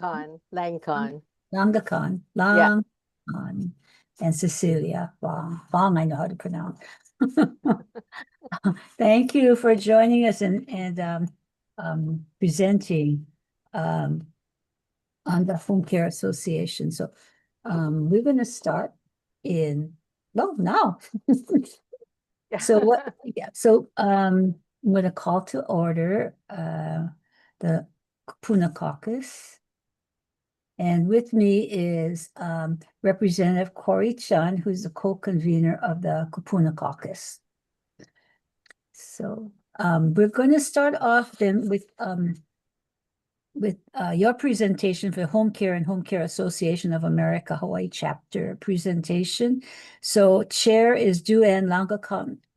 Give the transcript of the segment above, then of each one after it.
Langcon. Langcon. Langacon, Yeah. Langcon, and Cecilia Fong. Fong, I know how to pronounce. Thank you for joining us and presenting um, on the Home Care Association. So we're going to start in, well, now. So what, yeah, so I'm going to call to order the Kupuna Caucus. And with me is Representative Corey Chun, who's the co-convener of the Kupuna Caucus. So we're going to start off then with your presentation for Home Care and Home Care Association of America Hawaii chapter presentation. So chair is Duan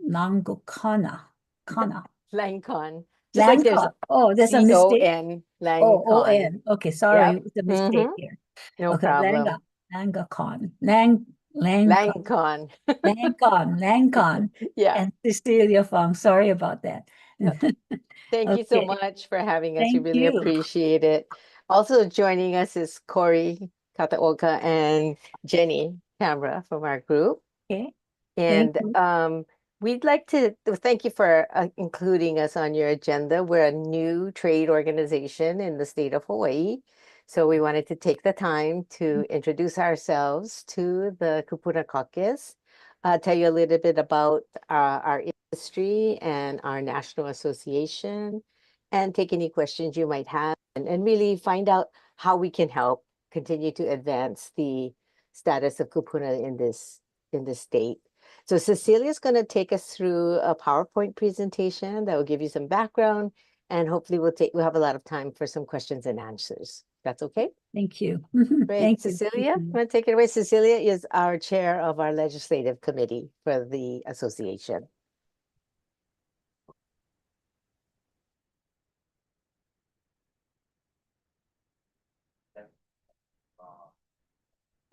Langokana. Kana. Langcon. Just like there's Langcon. Oh, there's a mistake. CON. Oh, Langcon. O-N. Okay, sorry, Yep. it's a Mm-hmm. mistake here. No Okay, problem. Langacon. Langcon. Langcon. Yeah. And Cecilia Fong. Sorry about that. Thank you so Okay, much for having us. We thank really you. appreciate it. Also joining us is Corey Kataoka and Jenny Camera from our group. Okay, thank And you. we'd like to thank you for including us on your agenda. We're a new trade organization in the state of Hawaii. So we wanted to take the time to introduce ourselves to the Kupuna Caucus, tell you a little bit about our industry and our national association, and take any questions you might have, and really find out how we can help continue to advance the status of Kupuna in this state. So Cecilia is going to take us through a PowerPoint presentation that will give you some background, and hopefully we'll have a lot of time for some questions and answers. That's okay? Thank you. Great. Thank you. Cecilia, I'm going to take it away. Cecilia is our chair of our legislative committee for the association.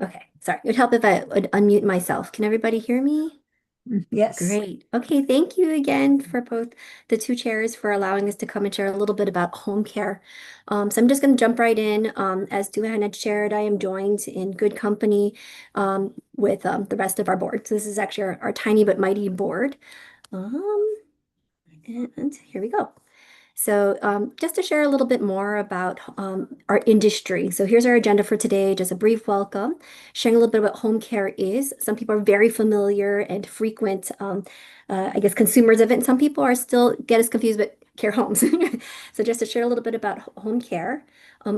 Okay, sorry. It would help if I would unmute myself. Can everybody hear me? Yes. Great. Okay, thank you again for both the two chairs for allowing us to come and share a little bit about home care. So I'm just going to jump right in. As Duhan had shared, I am joined in good company with the rest of our board. So this is actually our tiny but mighty board. And here we go. So just to share a little bit more about our industry. So here's our agenda for today, just a brief welcome, sharing a little bit about what home care is. Some people are very familiar and frequent, I guess, consumers of it. And some people are still get us confused with care homes. So just to share a little bit about home care,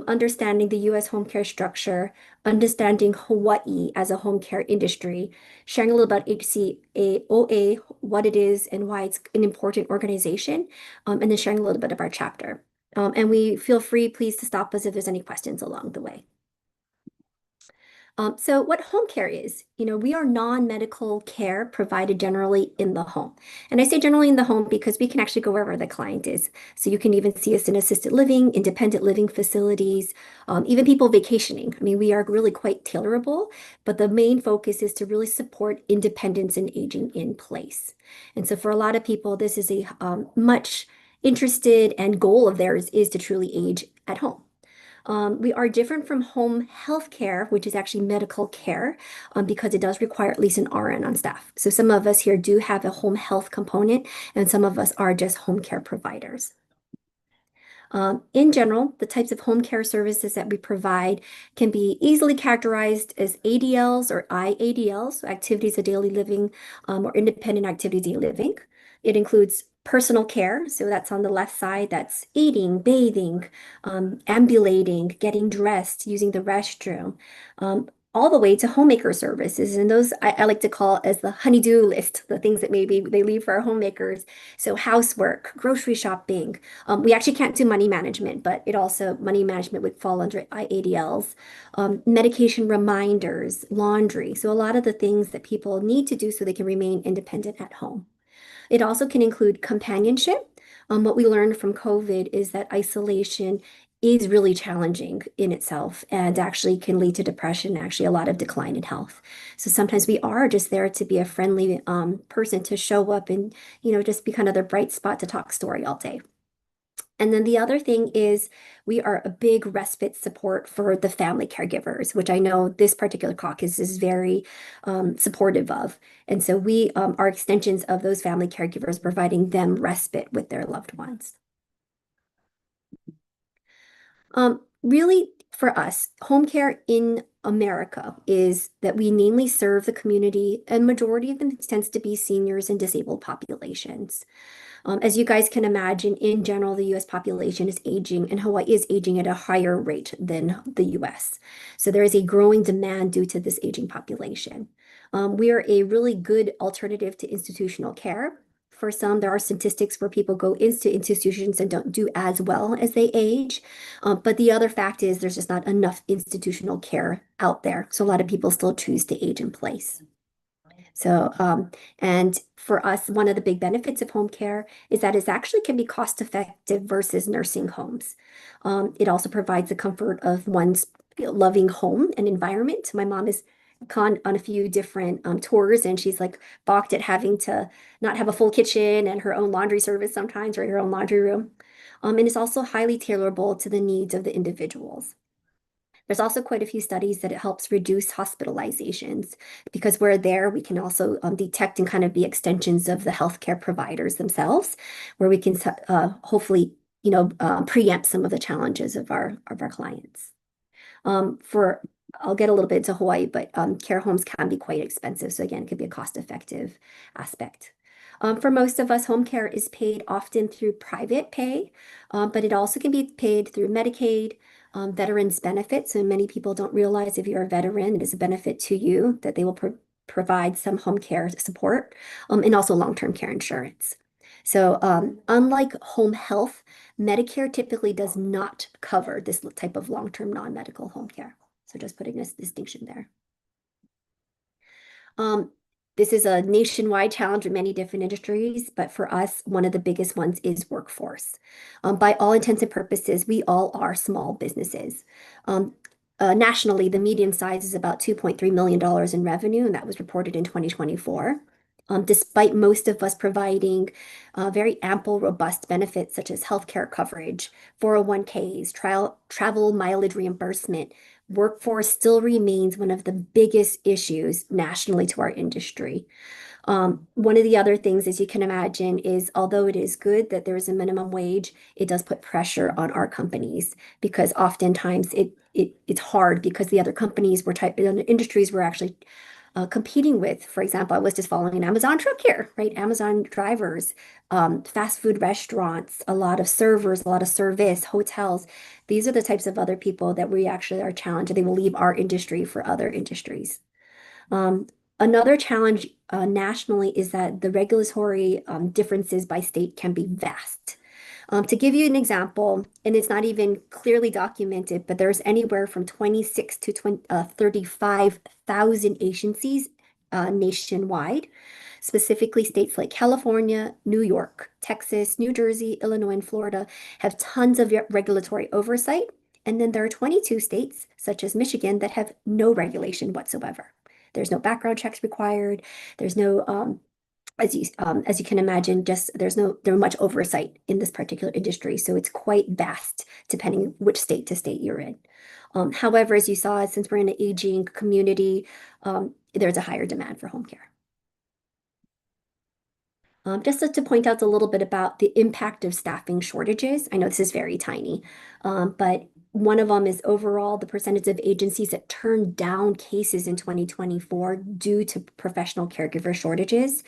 understanding the U.S. home care structure, understanding Hawaii as a home care industry, sharing a little about HCAOA, what it is and why it's an important organization, and then sharing a little bit of our chapter. And we feel free, please, to stop us if there's any questions along the way. So what home care is, we are non-medical care provided generally in the home. And I say generally in the home because we can actually go wherever the client is. So you can even see us in assisted living, independent living facilities, even people vacationing. I mean, we are really quite tailorable, but the main focus is to really support independence and aging in place. And so for a lot of people, this is a much interested and goal of theirs is to truly age at home. We are different from home health care, which is actually medical care, because it does require at least an RN on staff. So some of us here do have a home health component, and some of us are just home care providers. In general, the types of home care services that we provide can be easily characterized as ADLs or IADLs, so activities of daily living or independent activities of daily living. It includes personal care, so that's on the left side, that's eating, bathing, ambulating, getting dressed, using the restroom, all the way to homemaker services. And those I like to call as the honey-do list, the things that maybe they leave for our homemakers. So housework, grocery shopping. We actually can't do money management, but money management would fall under IADLs. Medication reminders, laundry. So a lot of the things that people need to do so they can remain independent at home. It also can include companionship. What we learned from COVID is that isolation is really challenging in itself and actually can lead to depression, actually a lot of decline in health. So sometimes we are just there to be a friendly person to show up and, just be kind of their bright spot to talk story all day. And then the other thing is we are a big respite support for the family caregivers, which I know this particular caucus is very supportive of. And so we are extensions of those family caregivers, providing them respite with their loved ones. Really, for us, home care in America is that we mainly serve the community, and majority of them tends to be seniors and disabled populations. As you guys can imagine, in general, the US population is aging, and Hawaii is aging at a higher rate than the US. So there is a growing demand due to this aging population. We are a really good alternative to institutional care. For some, there are statistics where people go into institutions and don't do as well as they age. But the other fact is there's just not enough institutional care out there. So a lot of people still choose to age in place. So, and for us, one of the big benefits of home care is that it actually can be cost effective versus nursing homes. It also provides the comfort of one's loving home and environment. My mom has gone on a few different tours, and she's like balked at having to not have a full kitchen and her own laundry service sometimes, or her own laundry room. And it's also highly tailorable to the needs of the individuals. There's also quite a few studies that it helps reduce hospitalizations because we're there. We can also detect and kind of be extensions of the healthcare providers themselves, where we can hopefully, preempt some of the challenges of our clients. I'll get a little bit into Hawaii, but care homes can be quite expensive. So again, it could be a cost-effective aspect. For most of us, home care is paid often through private pay, but it also can be paid through Medicaid, veterans benefits. So many people don't realize if you're a veteran, it is a benefit to you that they will provide some home care support, and also long-term care insurance. So unlike home health, Medicare typically does not cover this type of long-term non-medical home care. So just putting this distinction there. This is a nationwide challenge in many different industries, but for us, one of the biggest ones is workforce. By all intents and purposes, we all are small businesses. Nationally, the median size is about $2.3 million in revenue, and that was reported in 2024. Despite most of us providing very ample, robust benefits such as healthcare coverage, 401ks, travel mileage reimbursement, workforce still remains one of the biggest issues nationally to our industry. One of the other things, as you can imagine, is although it is good that there is a minimum wage, it does put pressure on our companies because oftentimes it's hard because the other companies industries were actually competing with. For example, I was just following an Amazon truck here, right? Amazon drivers, fast food restaurants, a lot of servers, a lot of service, hotels. These are the types of other people that we actually are challenged. They will leave our industry for other industries. Another challenge nationally is that the regulatory differences by state can be vast. To give you an example, and it's not even clearly documented, but there's anywhere from 26 to 35,000 agencies nationwide. Specifically, states like California, New York, Texas, New Jersey, Illinois, and Florida have tons of regulatory oversight. And then there are 22 states, such as Michigan, that have no regulation whatsoever. There's no background checks required. There's no as you can imagine, just there's much oversight in this particular industry, so it's quite vast depending which state to state you're in. However, as you saw, since we're in an aging community, there's a higher demand for home care. Just to point out a little bit about the impact of staffing shortages. I know this is very tiny, but one of them is overall the percentage of agencies that turned down cases in 2024 due to professional caregiver shortages.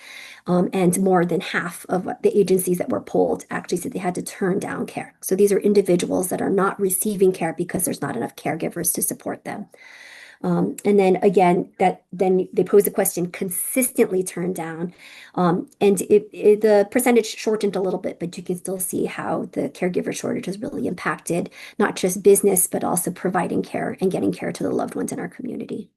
And more than half of the agencies that were polled actually said they had to turn down care. So these are individuals that are not receiving care because there's not enough caregivers to support them. And then again, then they pose the question, consistently turned down. And the percentage shortened a little bit, but you can still see how the caregiver shortage has really impacted not just business, but also providing care and getting care to the loved ones in our community.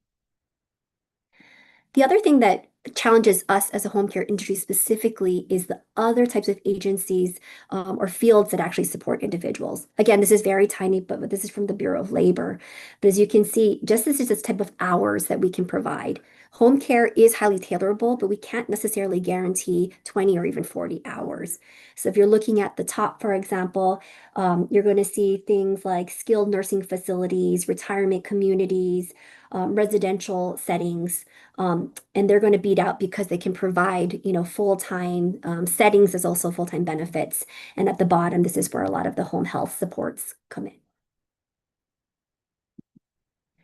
The other thing that challenges us as a home care industry specifically is the other types of agencies or fields that actually support individuals. Again, this is very tiny, but this is from the Bureau of Labor. But as you can see, just this is this type of hours that we can provide. Home care is highly tailorable, but we can't necessarily guarantee 20 or even 40 hours. So if you're looking at the top, for example, you're going to see things like skilled nursing facilities, retirement communities, residential settings, and they're going to beat out because they can provide, full-time settings as also full-time benefits. And at the bottom, this is where a lot of the home health supports come in.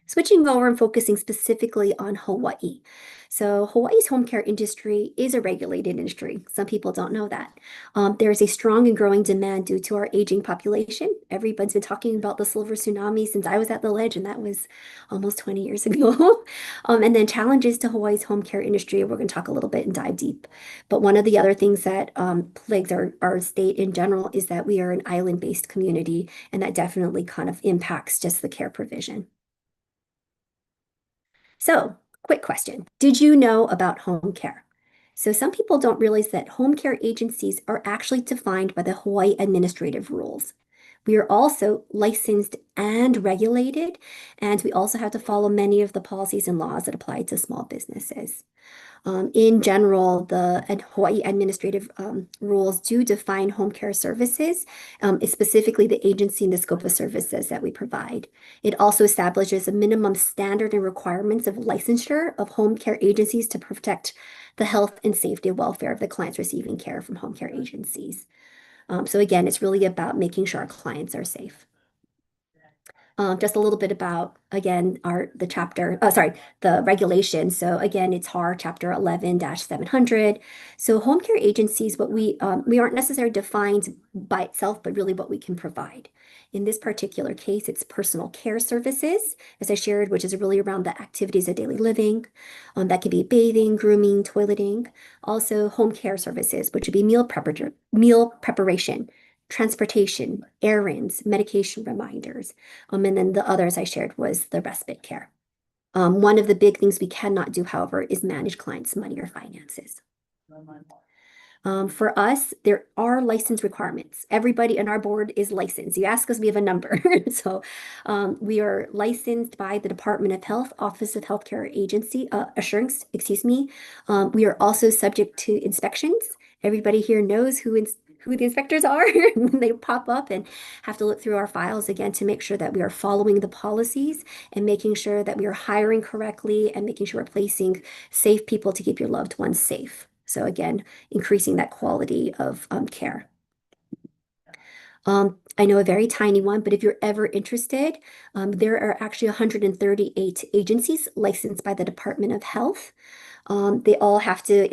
Switching over and focusing specifically on Hawaii. So Hawaii's home care industry is a regulated industry. Some people don't know that. There is a strong and growing demand due to our aging population. Everybody's been talking about the silver tsunami since I was at the ledge, and that was almost 20 years ago. And then challenges to Hawaii's home care industry, we're going to talk a little bit and dive deep. But one of the other things that plagues our state in general is that we are an island-based community, and that definitely kind of impacts just the care provision. So, quick question. Did you know about home care? So some people don't realize that home care agencies are actually defined by the Hawaii administrative rules. We are also licensed and regulated, and we also have to follow many of the policies and laws that apply to small businesses. In general, the Hawaii administrative rules do define home care services, specifically the agency and the scope of services that we provide. It also establishes a minimum standard and requirements of licensure of home care agencies to protect the health and safety and welfare of the clients receiving care from home care agencies. So again, it's really about making sure our clients are safe. Just a little bit about, again, the regulation. So again, it's HAR Chapter 11-700. So home care agencies, we aren't necessarily defined by itself, but really what we can provide. In this particular case, it's personal care services, as I shared, which is really around the activities of daily living. That could be bathing, grooming, toileting. Also home care services, which would be meal preparation, transportation, errands, medication reminders. And then the others I shared was the respite care. One of the big things we cannot do, however, is manage clients' money or finances. For us, there are license requirements. Everybody on our board is licensed. You ask us, we have a number. So we are licensed by the Department of Health, Office of Healthcare Assurance, excuse me. We are also subject to inspections. Everybody here knows who the inspectors are when they pop up, and have to look through our files again to make sure that we are following the policies and making sure that we are hiring correctly and making sure we're placing safe people to keep your loved ones safe. So again, increasing that quality of care. I know a very tiny one, but if you're ever interested, there are actually 138 agencies licensed by the Department of Health. They all have to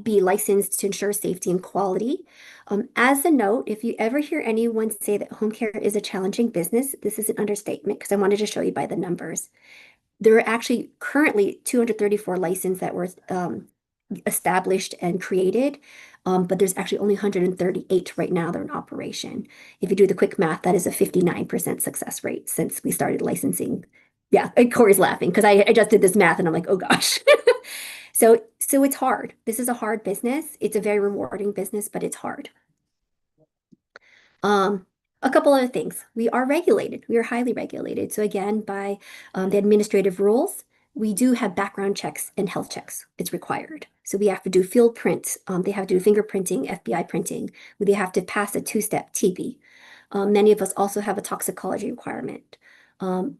be licensed to ensure safety and quality. As a note, if you ever hear anyone say that home care is a challenging business, this is an understatement because I wanted to show you by the numbers. There are actually currently 234 licenses that were established and created, but there's actually only 138 right now that are in operation. If you do the quick math, that is a 59% success rate since we started licensing. Yeah, Corey's laughing because I just did this math and I'm like, oh gosh. So it's hard. This is a hard business. It's a very rewarding business, but it's hard. A couple other things. We are regulated. We are highly regulated. So again, by the administrative rules, we do have background checks and health checks. It's required. So we have to do field prints. They have to do fingerprinting, FBI printing. They have to pass a two-step TB. Many of us also have a toxicology requirement.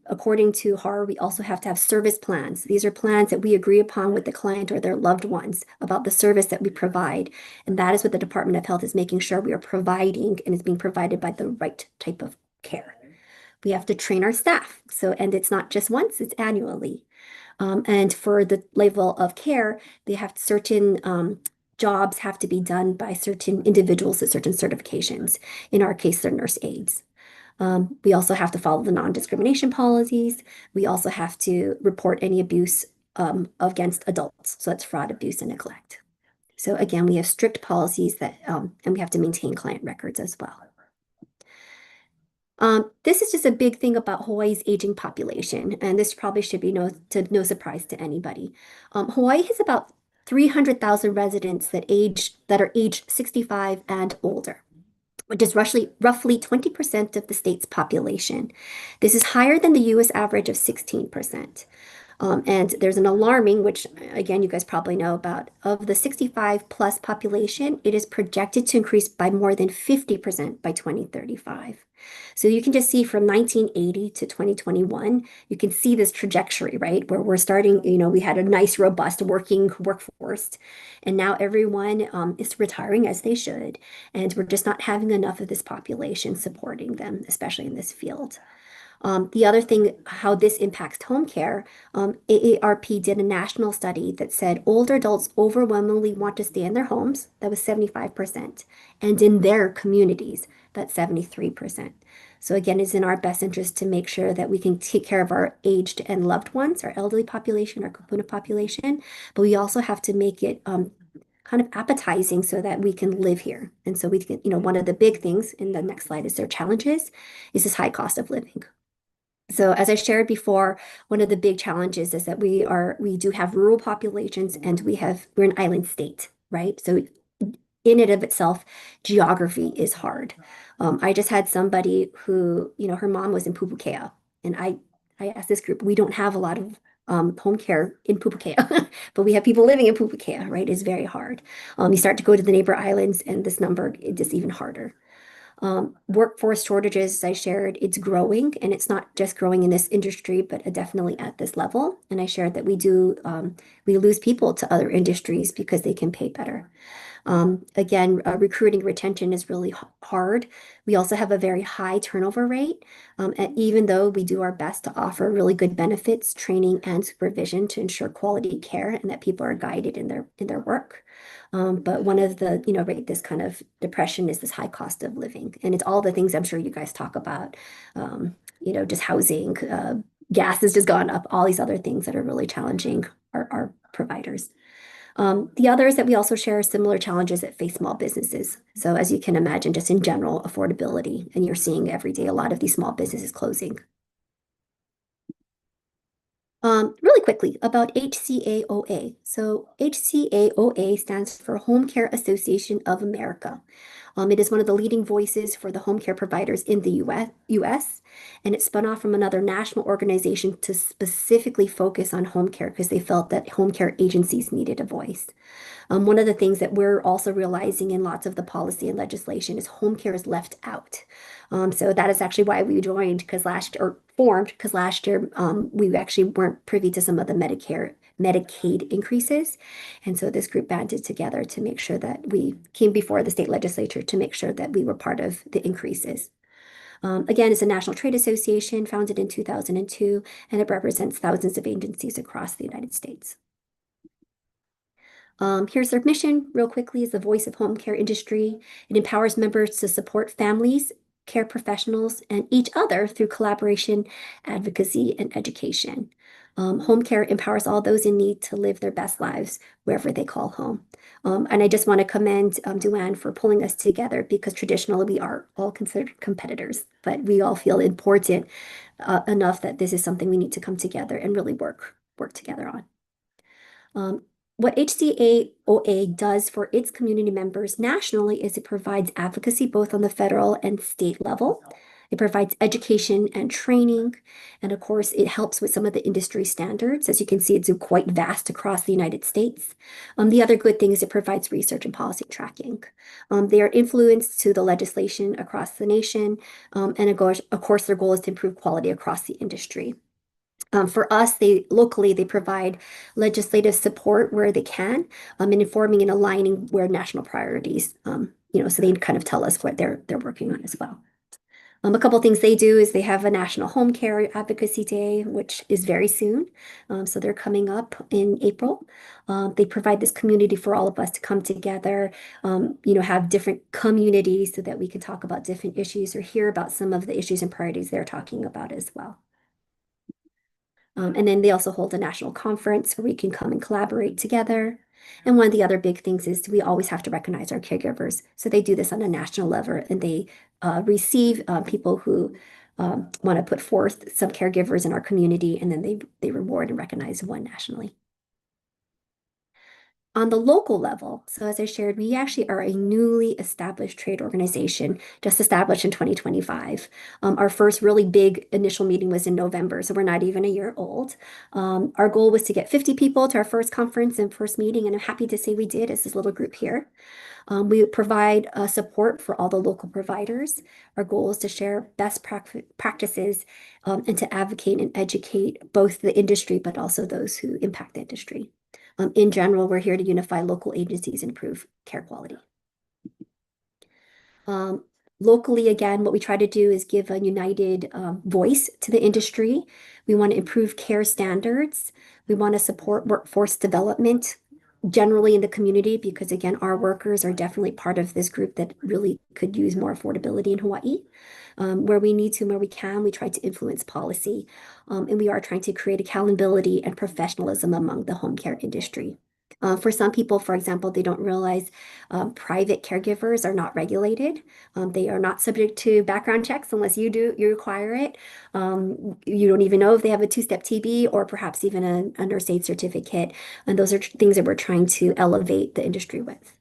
According to HAR, we also have to have service plans. These are plans that we agree upon with the client or their loved ones about the service that we provide. And that is what the Department of Health is making sure we are providing, and is being provided by the right type of care. We have to train our staff. And it's not just once, it's annually. And for the level of care, they have certain jobs have to be done by certain individuals with certain certifications. In our case, they're nurse aides. We also have to follow the non-discrimination policies. We also have to report any abuse against adults. So that's fraud, abuse, and neglect. So again, we have strict policies that, and we have to maintain client records as well. This is just a big thing about Hawaii's aging population, and this probably should be no surprise to anybody. Hawaii has about 300,000 residents that are aged 65 and older, which is roughly 20% of the state's population. This is higher than the U.S. average of 16%. And there's an alarming, which again, you guys probably know about, of the 65 plus population, it is projected to increase by more than 50% by 2035. So you can just see from 1980 to 2021, you can see this trajectory, right? Where we're starting, we had a nice, robust working workforce, and now everyone is retiring as they should, and we're just not having enough of this population supporting them, especially in this field. The other thing, how this impacts home care, AARP did a national study that said older adults overwhelmingly want to stay in their homes. That was 75%. And in their communities, that's 73%. So again, it's in our best interest to make sure that we can take care of our aged and loved ones, our elderly population, our Kupuna population, but we also have to make it kind of appetizing so that we can live here. And so we can, one of the big things in the next slide is their challenges is this high cost of living. So as I shared before, one of the big challenges is that we do have rural populations and we're an island state, right? So in and of itself, geography is hard. I just had somebody who, her mom was in Pupukea, and I asked this group, we don't have a lot of home care in Pupukea, but we have people living in Pupukea, right? It's very hard. You start to go to the neighbor islands, and this number is just even harder. Workforce shortages, as I shared, it's growing, and it's not just growing in this industry, but definitely at this level. And I shared that we lose people to other industries because they can pay better. Again, recruiting retention is really hard. We also have a very high turnover rate, and even though we do our best to offer really good benefits, training, and supervision to ensure quality care and that people are guided in their work. But one of the, this kind of depression is this high cost of living. And it's all the things I'm sure you guys talk about, just housing, gas has just gone up, all these other things that are really challenging our providers. The others that we also share are similar challenges that face small businesses. So as you can imagine, just in general, affordability, and you're seeing every day a lot of these small businesses closing. Really quickly about HCAOA. So HCAOA stands for Home Care Association of America. It is one of the leading voices for the home care providers in the US, and it spun off from another national organization to specifically focus on home care because they felt that home care agencies needed a voice. One of the things that we're also realizing in lots of the policy and legislation is home care is left out. So that is actually why we joined formed because last year we actually weren't privy to some of the Medicaid increases. And so this group banded together to make sure that we came before the state legislature to make sure that we were part of the increases. Again, it's a national trade association founded in 2002, and it represents thousands of agencies across the United States. Here's their mission real quickly: is the voice of home care industry. It empowers members to support families, care professionals, and each other through collaboration, advocacy, and education. Home care empowers all those in need to live their best lives wherever they call home. And I just want to commend Duane for pulling us together because traditionally we are all considered competitors, but we all feel important enough that this is something we need to come together and really work together on. What HCAOA does for its community members nationally is it provides advocacy both on the federal and state level. It provides education and training. And of course, it helps with some of the industry standards. As you can see, it's quite vast across the United States. The other good thing is it provides research and policy tracking. They are influenced to the legislation across the nation. And of course, their goal is to improve quality across the industry. For us, they provide legislative support where they can, in informing and aligning where national priorities, so they kind of tell us what they're working on as well. A couple things they do is they have a National Home Care Advocacy Day, which is very soon. So they're coming up in April. They provide this community for all of us to come together, have different communities so that we can talk about different issues or hear about some of the issues and priorities they're talking about as well. And then they also hold a national conference where we can come and collaborate together. And one of the other big things is we always have to recognize our caregivers. So they do this on a national level, and they receive people who want to put forth some caregivers in our community, and then they reward and recognize one nationally. On the local level, so as I shared, we actually are a newly established trade organization, just established in 2025. Our first really big initial meeting was in November, so we're not even a year old. Our goal was to get 50 people to our first conference and first meeting, and I'm happy to say we did as this little group here. We provide support for all the local providers. Our goal is to share best practices and to advocate and educate both the industry, but also those who impact the industry. In general, we're here to unify local agencies and improve care quality. Locally, again, what we try to do is give a united voice to the industry. We want to improve care standards. We want to support workforce development generally in the community because, again, our workers are definitely part of this group that really could use more affordability in Hawaii. Where we need to, where we can, we try to influence policy. And we are trying to create accountability and professionalism among the home care industry. For some people, for example, they don't realize private caregivers are not regulated. They are not subject to background checks unless you require it. You don't even know if they have a two-step TB or perhaps even a nurse aid certificate. And those are things that we're trying to elevate the industry with.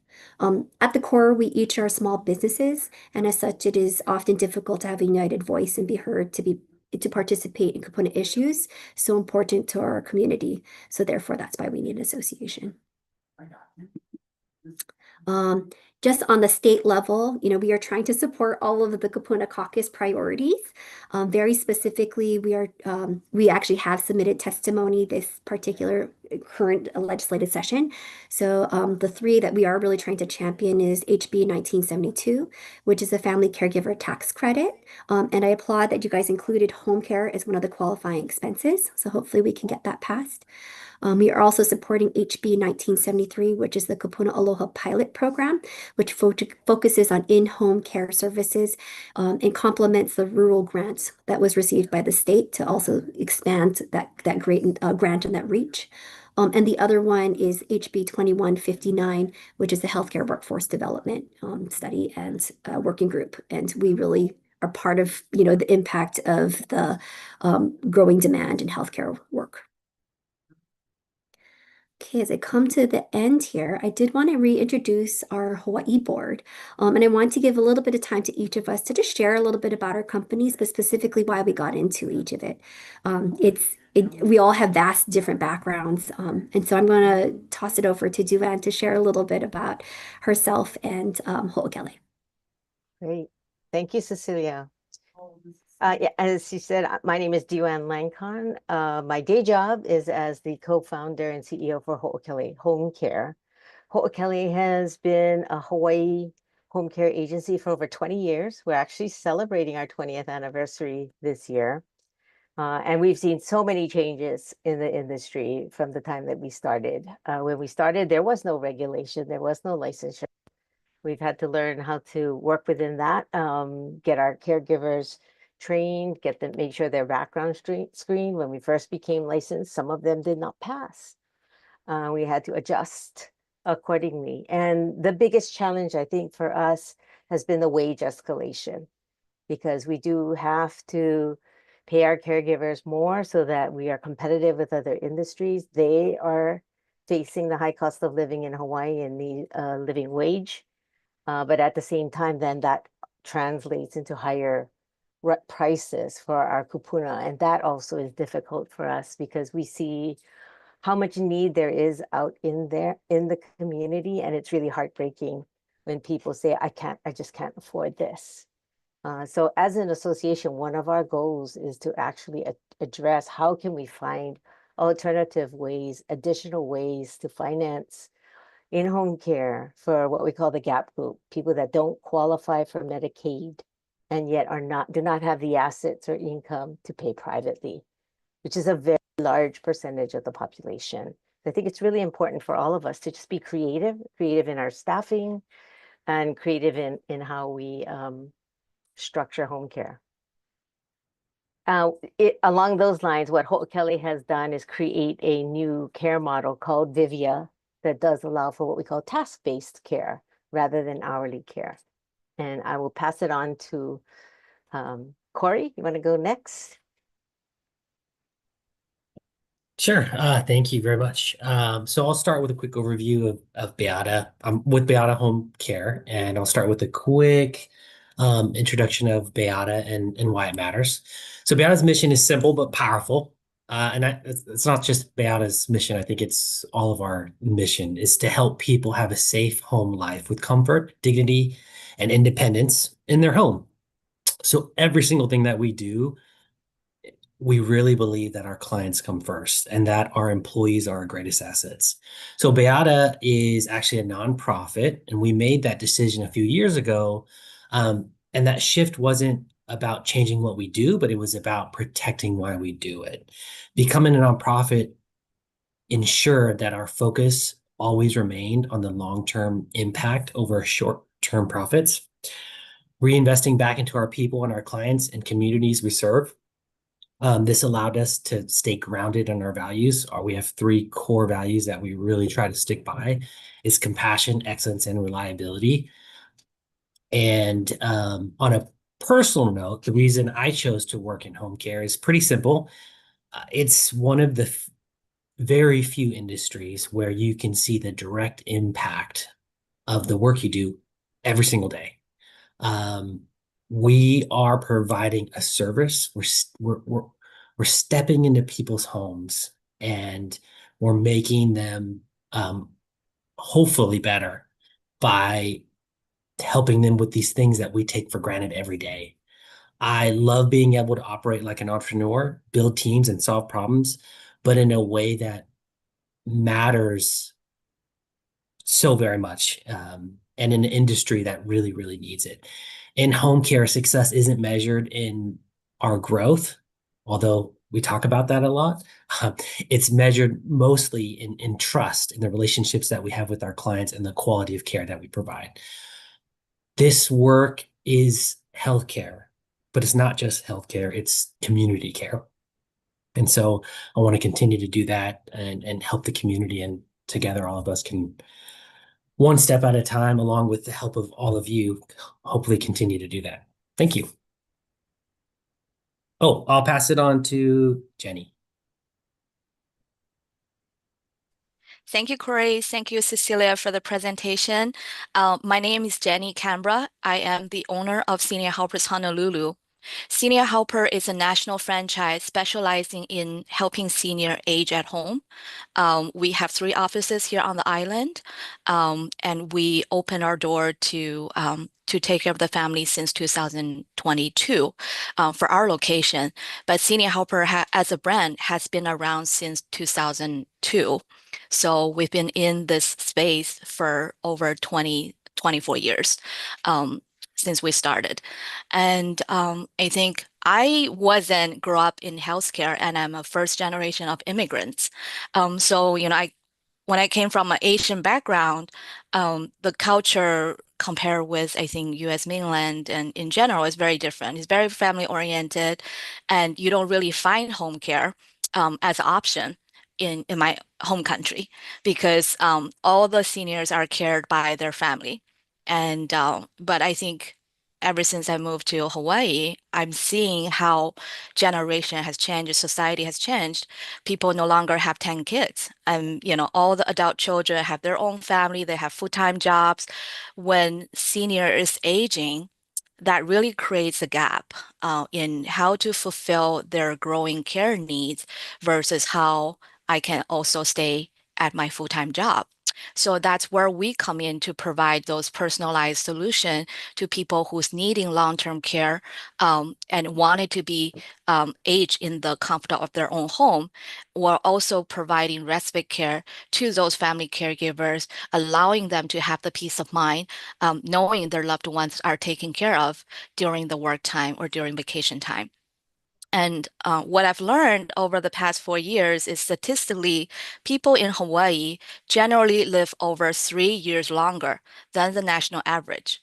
At the core, we each are small businesses, and as such, it is often difficult to have a united voice and be heard to participate in Kupuna issues so important to our community. So therefore, that's why we need an association. Just on the state level, we are trying to support all of the Kupuna Caucus priorities. Very specifically, we actually have submitted testimony this particular current legislative session. So the three that we are really trying to champion is HB 1972, which is a family caregiver tax credit. And I applaud that you guys included home care as one of the qualifying expenses. So hopefully we can get that passed. We are also supporting HB 1973, which is the Kupuna Aloha Pilot Program, which focuses on in-home care services and complements the rural grant that was received by the state to also expand that great grant and that reach. And the other one is HB 2159, which is the Healthcare Workforce Development Study and Working Group. And we really are part of, the impact of the growing demand in healthcare work. Okay, as I come to the end here, I did want to reintroduce our Hawaii board. And I want to give a little bit of time to each of us to just share a little bit about our companies, but specifically why we got into each of it. We all have vast different backgrounds. And so I'm going to toss it over to Duan to share a little bit about herself and Ho'okele. Great. Thank you, Cecilia. Yeah, as you said, my name is Duan Lancon. My day job is as the co-founder and CEO for Ho'okele Home Care. Ho'okele has been a Hawaii home care agency for over 20 years. We're actually celebrating our 20th anniversary this year. And we've seen so many changes in the industry from the time that we started. When we started, there was no regulation, there was no licensure. We've had to learn how to work within that, get our caregivers trained, make sure their background screened. When we first became licensed, some of them did not pass. We had to adjust accordingly. And the biggest challenge, I think, for us has been the wage escalation, because we do have to pay our caregivers more so that we are competitive with other industries. They are facing the high cost of living in Hawaii and the living wage. But at the same time, then that translates into higher prices for our kupuna. And that also is difficult for us because we see how much need there is out in the community. And it's really heartbreaking when people say, I just can't afford this. So as an association, one of our goals is to actually address how can we find alternative ways, additional ways to finance in-home care for what we call the gap group, people that don't qualify for Medicaid and yet do not have the assets or income to pay privately, which is a very large percentage of the population. I think it's really important for all of us to just be creative in our staffing and creative in how we structure home care. Along those lines, what Ho'okele has done is create a new care model called Vivia that does allow for what we call task-based care rather than hourly care. And I will pass it on to Corey. You want to go next? Sure. Thank you very much. So I'll start with a quick overview of Beata. I'm with Beata Home Care, and I'll start with a quick introduction of Beata and why it matters. So Beata's mission is simple but powerful. It's not just Beata's mission. I think it's all of our mission is to help people have a safe home life with comfort, dignity, and independence in their home. So every single thing that we do, we really believe that our clients come first and that our employees are our greatest assets. So Beata is actually a nonprofit, and we made that decision a few years ago. And that shift wasn't about changing what we do, but it was about protecting why we do it. Becoming a nonprofit ensured that our focus always remained on the long-term impact over short-term profits, reinvesting back into our people and our clients and communities we serve. This allowed us to stay grounded in our values. We have three core values that we really try to stick by: is compassion, excellence, and reliability. And on a personal note, the reason I chose to work in home care is pretty simple. It's one of the very few industries where you can see the direct impact of the work you do every single day. Um, we are providing a service. We're stepping into people's homes, and we're making them hopefully better by helping them with these things that we take for granted every day. I love being able to operate like an entrepreneur, build teams, and solve problems, but in a way that matters so very much, and in an industry that really, really needs it. In home care, success isn't measured in our growth, although we talk about that a lot. It's measured mostly in trust, in the relationships that we have with our clients, and the quality of care that we provide. This work is healthcare, but it's not just healthcare, it's community care. And so I want to continue to do that and help the community, and together all of us can, one step at a time, along with the help of all of you, hopefully continue to do that. Thank you. Oh, I'll pass it on to Jenny. Thank you, Corey. Thank you, Cecilia, for the presentation. My name is Jenny Canberra. I am the owner of Senior Helpers Honolulu. Senior Helper is a national franchise specializing in helping senior age at home. We have 3 offices here on the island, and we open our door to take care of the family since 2022 for our location. But Senior Helper as a brand has been around since 2002. So we've been in this space for over 24 years since we started. And I think I wasn't grew up in healthcare, and I'm a first generation of immigrants. So, when I came from an Asian background, the culture compared with, I think, US mainland and in general is very different. It's very family oriented, and you don't really find home care as an option in my home country because all the seniors are cared by their family. And but I think ever since I moved to Hawaii, I'm seeing how generation has changed, society has changed. People no longer have 10 kids. And, all the adult children have their own family, they have full-time jobs. When senior is aging, that really creates a gap in how to fulfill their growing care needs versus how I can also stay at my full-time job. So that's where we come in to provide those personalized solutions to people who's needing long-term care and wanted to be aged in the comfort of their own home. We're also providing respite care to those family caregivers, allowing them to have the peace of mind, knowing their loved ones are taken care of during the work time or during vacation time. And what I've learned over the past 4 years is statistically, people in Hawaii generally live over 3 years longer than the national average.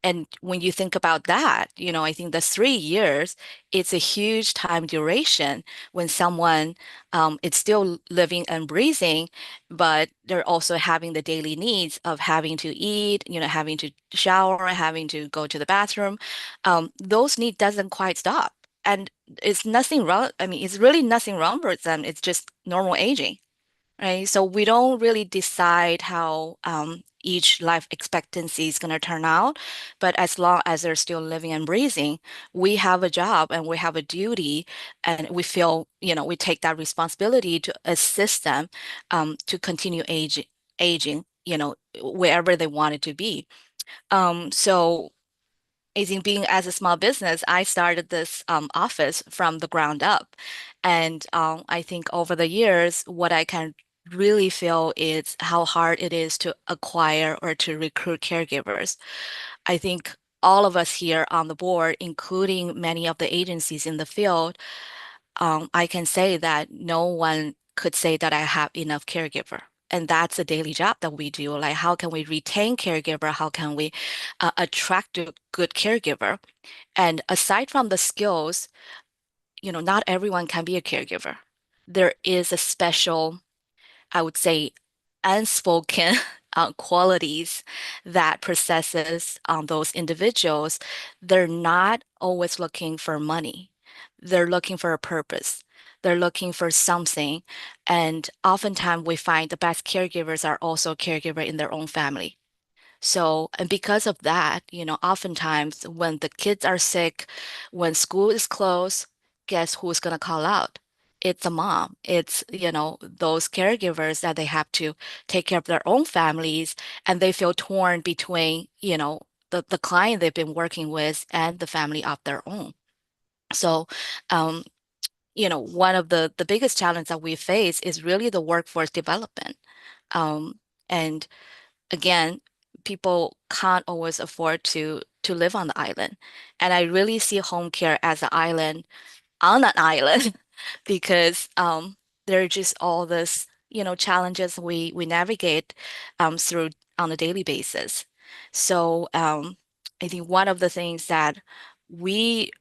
And when you think about that, I think the 3 years, it's a huge time duration when someone is still living and breathing, but they're also having the daily needs of having to eat, having to shower, having to go to the bathroom. Those needs doesn't quite stop and it's nothing wrong. I mean, it's really nothing wrong with them. It's just normal aging, right? So we don't really decide how each life expectancy is going to turn out, but as long as they're still living and breathing, we have a job and we have a duty, and we feel, we take that responsibility to assist them to continue aging, wherever they want it to be. So I think being as a small business, I started this office from the ground up. And I think over the years, what I can really feel is how hard it is to acquire or to recruit caregivers. I think all of us here on the board, including many of the agencies in the field, I can say that no one could say that I have enough caregiver. And that's a daily job that we do. Like, how can we retain caregiver? How can we attract a good caregiver? And aside from the skills, not everyone can be a caregiver. There is a special, I would say, unspoken qualities that possesses those individuals. They're not always looking for money. They're looking for a purpose. They're looking for something. And oftentimes we find the best caregivers are also caregiver in their own family. So, and because of that, oftentimes when the kids are sick, when school is closed, guess who's going to call out? It's a mom. It's, those caregivers that they have to take care of their own families, and they feel torn between, the client they've been working with and the family of their own. So, um, one of the biggest challenge that we face is really the workforce development. And again, people can't always afford to live on the island. And I really see home care as an island on an island because there are just all this, challenges we navigate through on a daily basis. So I think one of the things that we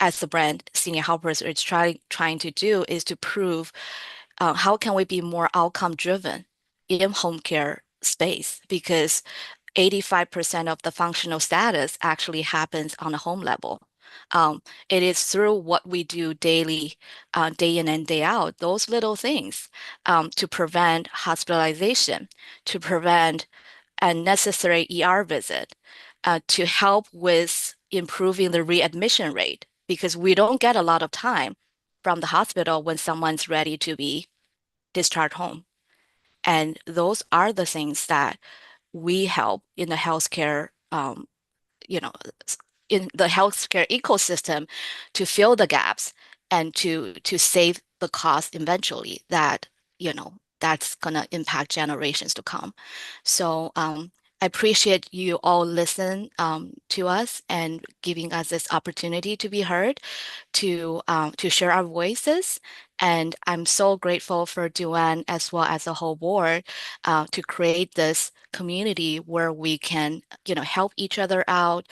as the brand Senior Helpers is trying to do is to prove how can we be more outcome driven in home care space, because 85% of the functional status actually happens on a home level. It is through what we do daily, day in and day out, those little things to prevent hospitalization, to prevent unnecessary ER visit, to help with improving the readmission rate, because we don't get a lot of time from the hospital when someone's ready to be discharged home. And those are the things that we help in the healthcare, you know, in the healthcare ecosystem to fill the gaps and to save the cost eventually that, that's gonna impact generations to come. So I appreciate you all listen to us and giving us this opportunity to be heard, to share our voices. And I'm so grateful for Duane as well as the whole board to create this community where we can, help each other out.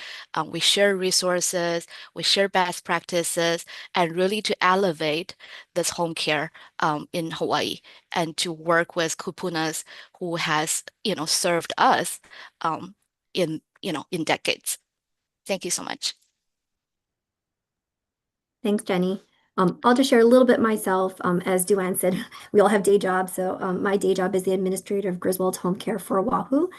We share resources, we share best practices, and really to elevate this home care in Hawaii, and to work with Kupunas who has, served us in decades. Thank you so much. Thanks, Jenny. I'll just share a little bit myself. As Duane said, we all have day jobs. So my day job is the administrator of Griswold Home Care for Oahu.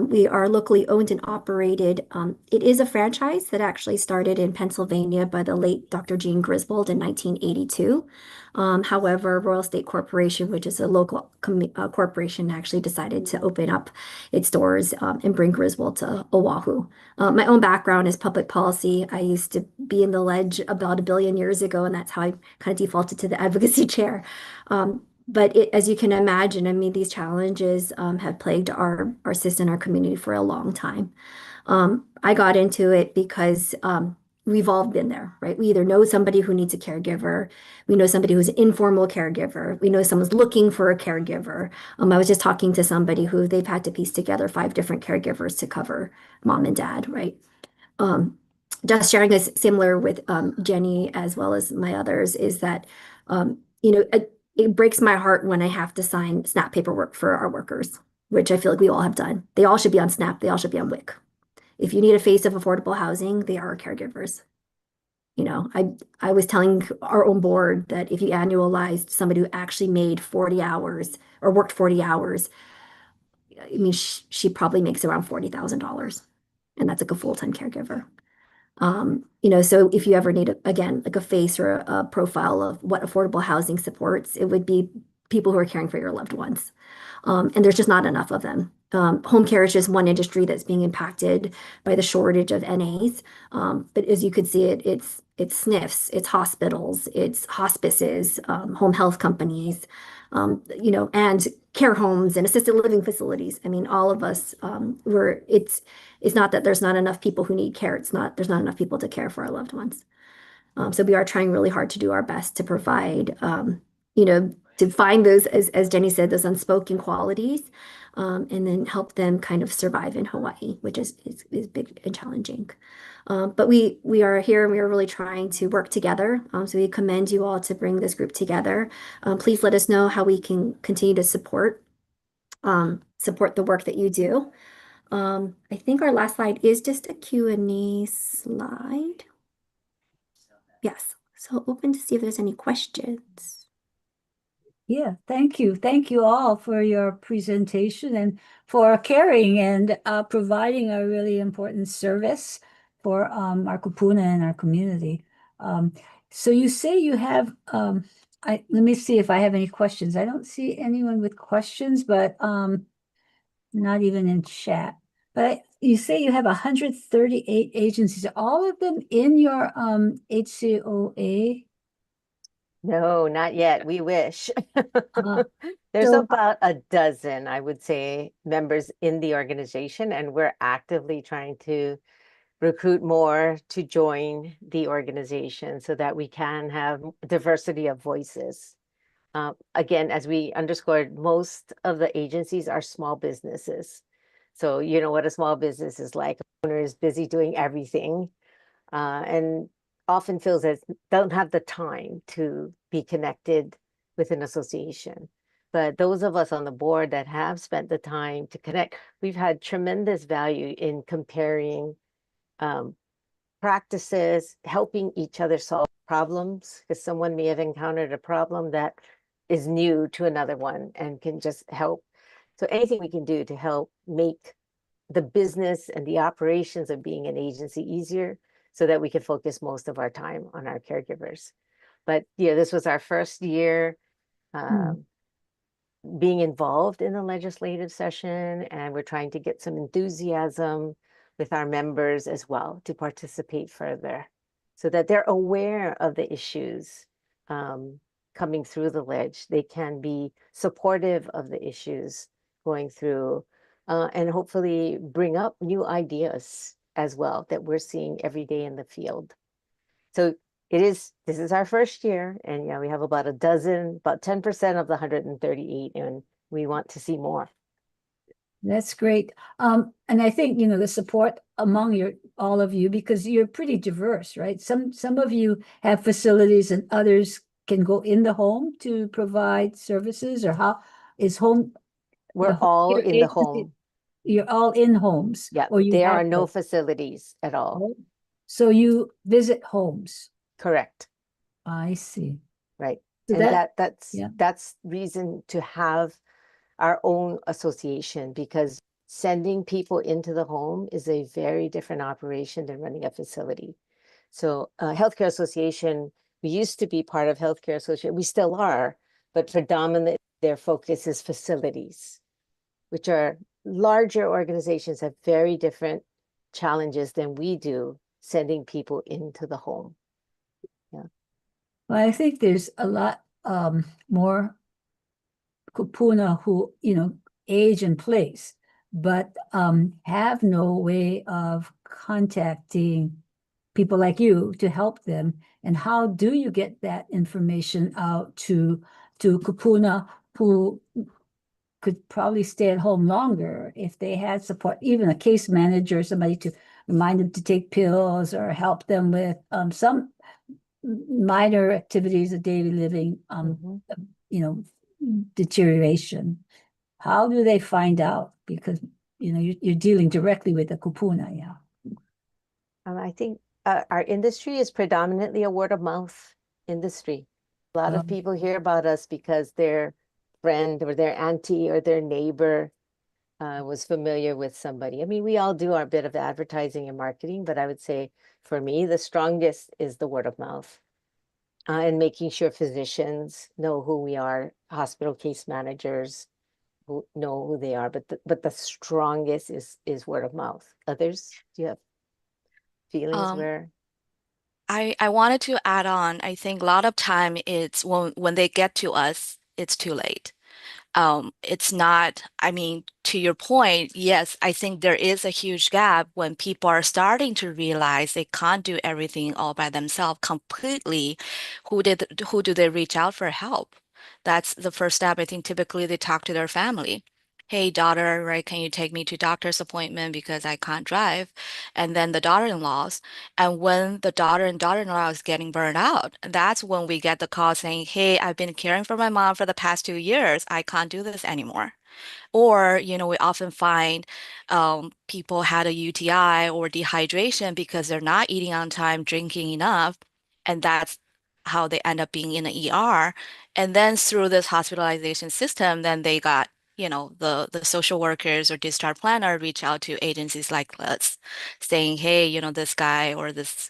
We are locally owned and operated. It is a franchise that actually started in Pennsylvania by the late Dr. Gene Griswold in 1982. However, Royal State Corporation, which is a local corporation, actually decided to open up its doors and bring Griswold to Oahu. My own background is public policy. I used to be in the ledge about 1 billion years ago, and that's how I kind of defaulted to the advocacy chair. But as you can imagine, I mean, these challenges have plagued our system, our community for a long time. I got into it because we've all been there, right? We either know somebody who needs a caregiver, we know somebody who's an informal caregiver, we know someone's looking for a caregiver. I was just talking to somebody who they've had to piece together 5 different caregivers to cover mom and dad, right? Just sharing is similar with Jenny as well as my others is that, it breaks my heart when I have to sign SNAP paperwork for our workers, which I feel like we all have done. They all should be on SNAP. They all should be on WIC. If you need a face of affordable housing, they are caregivers. I was telling our own board that if you annualized somebody who actually made 40 hours or worked 40 hours, I mean, she probably makes around $40,000, and that's like a full-time caregiver. So if you ever need, again, like a face or a profile of what affordable housing supports, it would be people who are caring for your loved ones. And there's just not enough of them. Home care is just one industry that's being impacted by the shortage of NAs. But as you could see, it's SNFs, it's hospitals, it's hospices, home health companies, and care homes and assisted living facilities. I mean, all of us, it's not that there's not enough people who need care. There's not enough people to care for our loved ones. So we are trying really hard to do our best to provide, to find those, as Jenny said, those unspoken qualities, and then help them kind of survive in Hawaii, which is big and challenging. But we are here and we are really trying to work together. So we commend you all to bring this group together. Please let us know how we can continue to support the work that you do. I think our last slide is just a Q&A slide. Yes. So open to see if there's any questions. Yeah, thank you. Thank you all for your presentation and for caring and providing a really important service for our kupuna and our community. So you say you have, let me see if I have any questions. I don't see anyone with questions, but not even in chat. But you say you have 138 agencies, all of them in your HCOA? No, not yet. We wish. Uh, There's so- about a dozen, I would say, members in the organization, and we're actively trying to recruit more to join the organization so that we can have diversity of voices. Again, as we underscored, most of the agencies are small businesses. So you know what a small business is like. Owner is busy doing everything, and often feels that don't have the time to be connected with an association. But those of us on the board that have spent the time to connect, we've had tremendous value in comparing practices, helping each other solve problems, because someone may have encountered a problem that is new to another one and can just help. So anything we can do to help make the business and the operations of being an agency easier so that we can focus most of our time on our caregivers. But yeah, this was our first year being involved in the legislative session, and we're trying to get some enthusiasm with our members as well to participate further so that they're aware of the issues coming through the ledge. They can be supportive of the issues going through and hopefully bring up new ideas as well that we're seeing every day in the field. So this is our first year, and yeah, we have about a dozen, about 10% of the 138, and we want to see more. That's great. And I think, the support among all of you, because you're pretty diverse, right? Some of you have facilities and others can go in the home to provide services, or how is home? We're all your in the agency- home. You're all in homes. Yeah, or you there have are no both, facilities at all. right? So you visit homes. Correct. I see. Right. So And yeah. that's reason to have our own association, because sending people into the home is a very different operation than running a facility. So healthcare association, we used to be part of healthcare association. We still are, but predominantly their focus is facilities, which are larger organizations, have very different challenges than we do sending people into the home. Well, I think there's a lot more kupuna who, age in place, but have no way of contacting people like you to help them. And how do you get that information out to kupuna who could probably stay at home longer if they had support, even a case manager, somebody to remind them to take pills or help them with some minor activities of daily living, deterioration. How do they find out? Because, you're dealing directly with the kupuna, yeah. I think our industry is predominantly a word of mouth industry. A lot of people hear about us because their friend or their auntie or their neighbor was familiar with somebody. I mean, we all do our bit of advertising and marketing, but I would say for me, the strongest is the word of mouth. And making sure physicians know who we are, hospital case managers who know who they are, but the strongest is word of mouth. Others, do you have feelings Um, where? I wanted to add on, I think a lot of time it's when they get to us, it's too late. It's not, I mean, to your point, yes, I think there is a huge gap when people are starting to realize they can't do everything all by themselves completely. Who do they reach out for help? That's the first step. I think typically they talk to their family. Hey, daughter, right, can you take me to doctor's appointment because I can't drive? And then the daughter-in-laws. And when the daughter and daughter-in-law is getting burned out, that's when we get the call saying, hey, I've been caring for my mom for the past 2 years. I can't do this anymore. Or, we often find people had a UTI or dehydration because they're not eating on time, drinking enough, and that's how they end up being in the ER. And then through this hospitalization system, then they got, the social workers or discharge planner reach out to agencies like us saying, hey, this guy or this,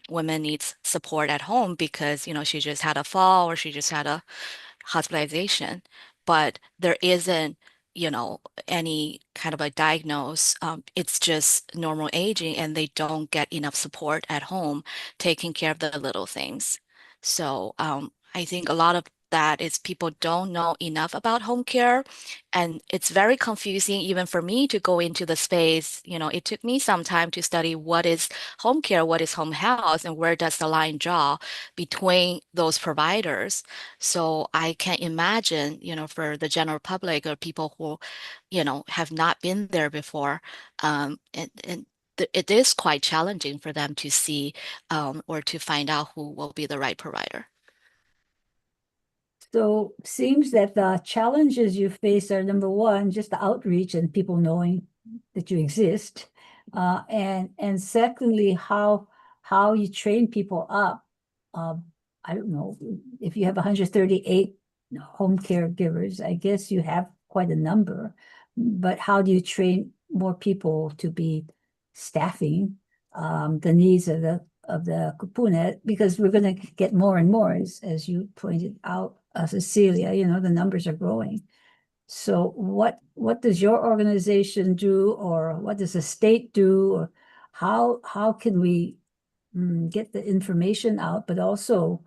woman needs support at home because, she just had a fall or she just had a hospitalization, but there isn't, any kind of a diagnose. It's just normal aging, and they don't get enough support at home taking care of the little things. So I think a lot of that is people don't know enough about home care, and it's very confusing even for me to go into the space. It took me some time to study what is home care, what is home health, and where does the line draw between those providers. So I can imagine, for the general public or people who, have not been there before, and it is quite challenging for them to see or to find out who will be the right provider. So seems that the challenges you face are number one, just the outreach and people knowing that you exist. And secondly, how you train people up. I don't know, if you have 138 home caregivers, I guess you have quite a number, but how do you train more people to be staffing the needs of the Kupuna, because we're going to get more and more, as you pointed out, Cecilia, the numbers are growing. So what does your organization do, or what does the state do, or how can we get the information out, but also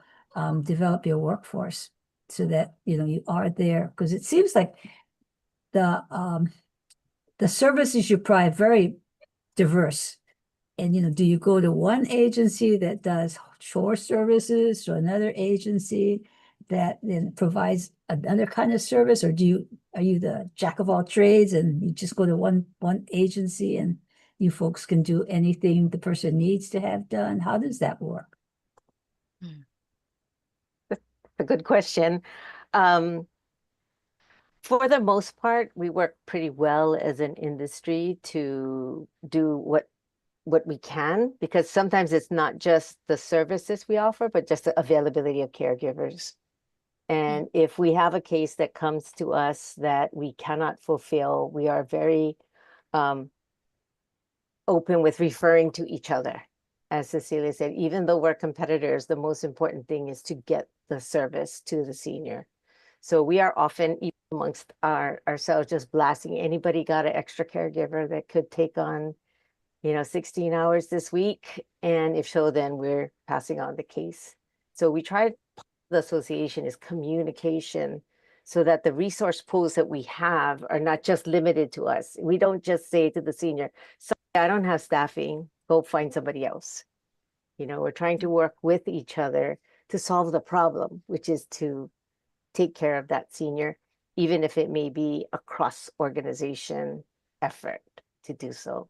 develop your workforce so that you are there? Because it seems like the services you provide very diverse. And do you go to one agency that does chore services, to another agency that then provides another kind of service, or are you the jack of all trades and you just go to one agency and you folks can do anything the person needs to have done? How does that work? That's a good question. For the most part, we work pretty well as an industry to do what we can, because sometimes it's not just the services we offer, but just the availability of caregivers. And if we have a case that comes to us that we cannot fulfill, we are very open with referring to each other. As Cecilia said, even though we're competitors, the most important thing is to get the service to the senior. So we are often, even amongst ourselves, just blasting, anybody got an extra caregiver that could take on 16 hours this week? And if so, then we're passing on the case. So we try, the association is communication, so that the resource pools that we have are not just limited to us. We don't just say to the senior, sorry, I don't have staffing, go find somebody else. We're trying to work with each other to solve the problem, which is to take care of that senior, even if it may be a cross organization effort to do so.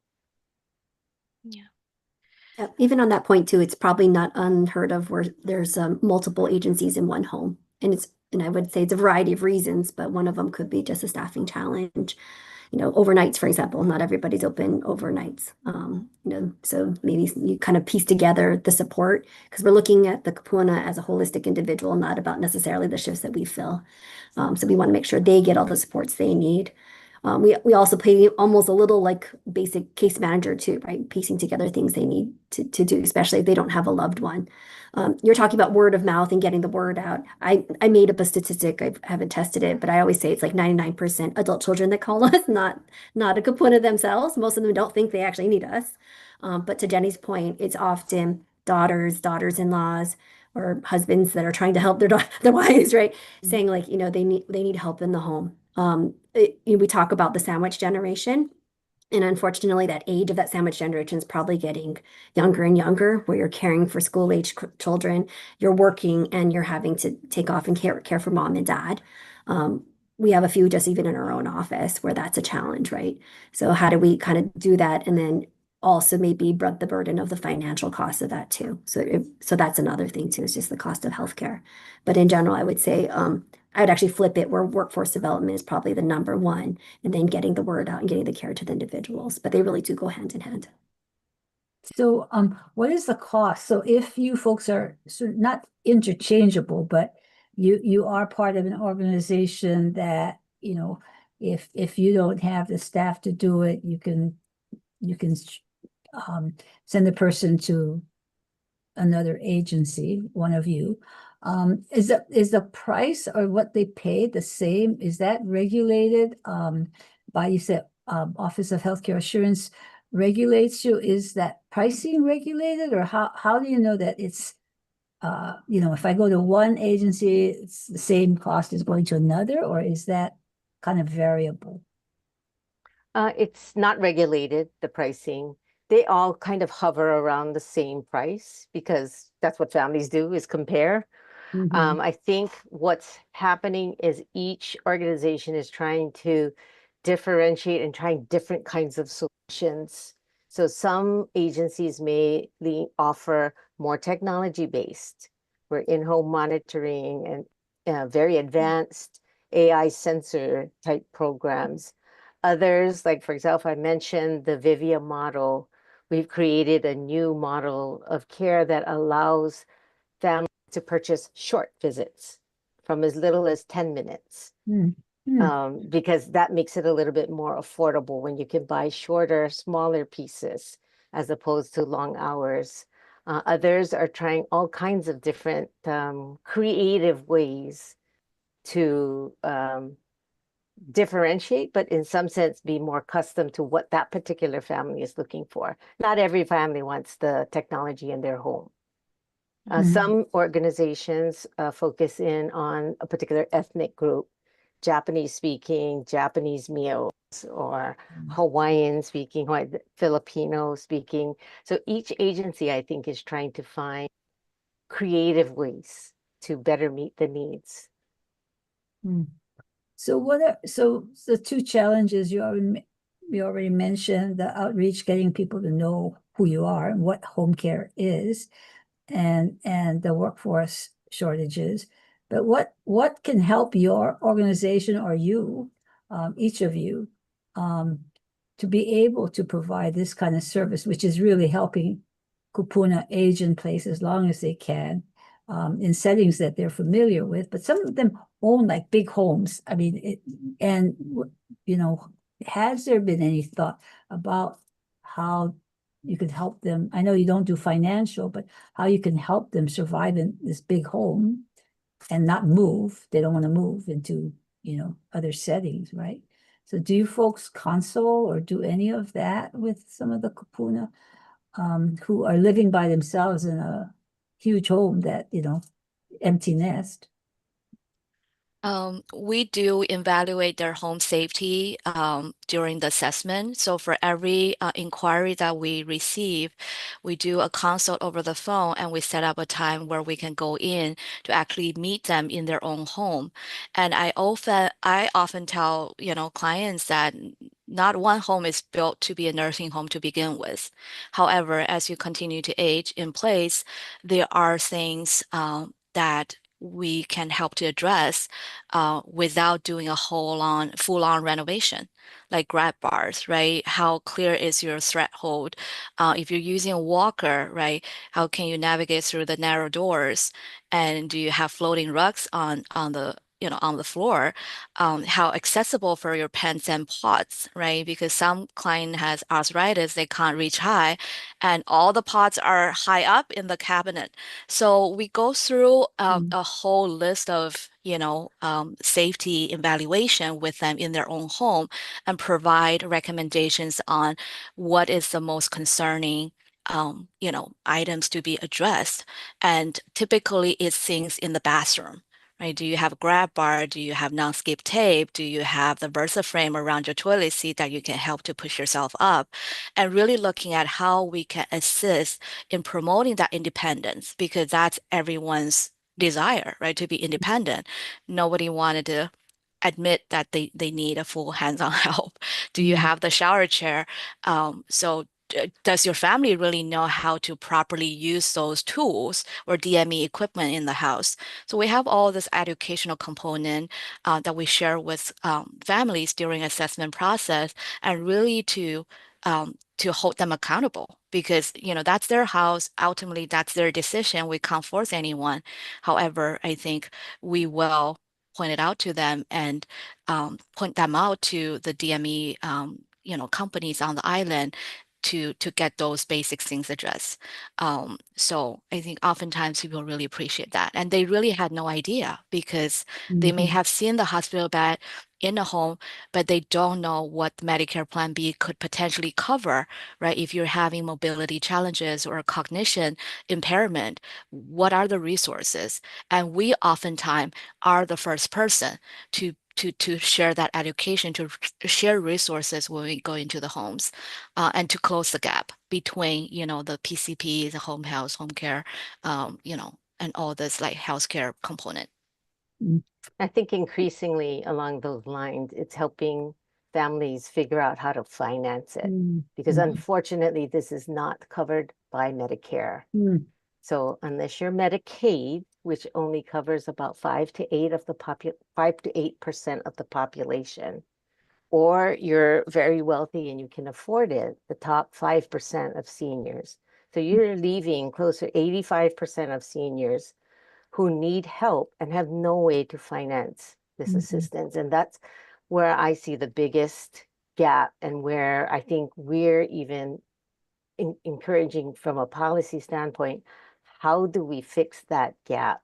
Yeah. Even on that point too, it's probably not unheard of where there's multiple agencies in one home, and I would say it's a variety of reasons, but one of them could be just a staffing challenge. overnights, for example. Not everybody's open overnights. So maybe you kind of piece together the support because we're looking at the kupuna as a holistic individual, not about necessarily the shifts that we fill. So we want to make sure they get all the supports they need. We also play almost a little like basic case manager too, right? Piecing together things they need to do, especially if they don't have a loved one. You're talking about word of mouth and getting the word out. I made up a statistic. I haven't tested it, but I always say it's like 99% adult children that call us, not a kapuna themselves. Most of them don't think they actually need us. But to Jenny's point, it's often daughters-in-laws, or husbands that are trying to help their wives, right? Saying like, they need help in the home. We talk about the sandwich generation. And unfortunately, that age of that sandwich generation is probably getting younger and younger, where you're caring for school-age children, you're working, and you're having to take off and care for mom and dad. We have a few just even in our own office where that's a challenge, right? So how do we kind of do that, and then also maybe the burden of the financial cost of that too? So that's another thing too, is just the cost of healthcare. But in general, I would say I would actually flip it, where workforce development is probably the number one, and then getting the word out and getting the care to the individuals. But they really do go hand in hand. So, what is the cost? So if you folks are sort of not interchangeable, but you are part of an organization that, if you don't have the staff to do it, you can send the person to another agency, one of you. Is the price or what they pay the same? Is that regulated by, you said, Office of Healthcare Assurance regulates you? Is that pricing regulated, or how do you know that it's if I go to one agency, it's the same cost as going to another, or is that kind of variable? It's not regulated, the pricing. They all kind of hover around the same price because that's what families do, is compare. Mhm. I think what's happening is each organization is trying to differentiate and trying different kinds of solutions. So some agencies may offer more technology-based, where in-home monitoring and very advanced AI sensor type programs. Others, like for example, I mentioned the Vivia model. We've created a new model of care that allows families to purchase short visits from as little as 10 minutes. Because that makes it a little bit more affordable when you can buy shorter, smaller pieces as opposed to long hours. Others are trying all kinds of different creative ways to differentiate, but in some sense be more custom to what that particular family is looking for. Not every family wants the technology in their home. Some organizations focus in on a particular ethnic group, Japanese speaking, Japanese meals, or Hawaiian speaking, Filipino speaking. So each agency, I think, is trying to find creative ways to better meet the needs. So so the two challenges you already mentioned, the outreach, getting people to know who you are and what home care is, and the workforce shortages. But what can help your organization, or you, each of you, to be able to provide this kind of service, which is really helping Kupuna age in place as long as they can, in settings that they're familiar with. But some of them own like big homes. I mean, has there been any thought about how you could help them? I know you don't do financial, but how you can help them survive in this big home and not move. They don't want to move into, other settings, right? So do you folks console or do any of that with some of the kupuna who are living by themselves in a huge home that, empty nest? We do evaluate their home safety during the assessment. So for every inquiry that we receive, we do a consult over the phone, and we set up a time where we can go in to actually meet them in their own home. And I often tell, clients that not one home is built to be a nursing home to begin with. However, as you continue to age in place, there are things that we can help to address without doing a full-on renovation, like grab bars, right? How clear is your threshold? If you're using a walker, right, how can you navigate through the narrow doors? And do you have floating rugs on the on the floor? How accessible for your pans and pots, right? Because some client has arthritis, they can't reach high, and all the pots are high up in the cabinet. So we go through a whole list of, safety evaluation with them in their own home and provide recommendations on what is the most concerning, items to be addressed. And typically it's things in the bathroom. Right? Do you have a grab bar? Do you have non-skip tape? Do you have the Versa frame around your toilet seat that you can help to push yourself up? And really looking at how we can assist in promoting that independence, because that's everyone's desire, right? To be independent. Nobody wanted to admit that they need a full hands-on help. Do you have the shower chair? Does your family really know how to properly use those tools or DME equipment in the house? So we have all this educational component that we share with families during assessment process, and really to hold them accountable, because that's their house. Ultimately, that's their decision. We can't force anyone. However, I think we will point it out to them and point them out to the DME companies on the island to get those basic things addressed. So I think oftentimes people really appreciate that. And they really had no idea, because they may have seen the hospital bed in a home, but they don't know what Medicare Plan B could potentially cover, right? If you're having mobility challenges or cognition impairment, what are the resources? And we oftentimes are the first person to share that education, to share resources when we go into the homes, and to close the gap between, the PCP, the home health, home care, and all this like healthcare component. I think increasingly along those lines, it's helping families figure out how to finance it, because unfortunately, this is not covered by Medicare. So unless you're Medicaid, which only covers about 5 to 8% of the population, or you're very wealthy and you can afford it, the top 5% of seniors. So you're leaving closer to 85% of seniors who need help and have no way to finance this assistance. And that's where I see the biggest gap, and where I think we're even encouraging from a policy standpoint, how do we fix that gap?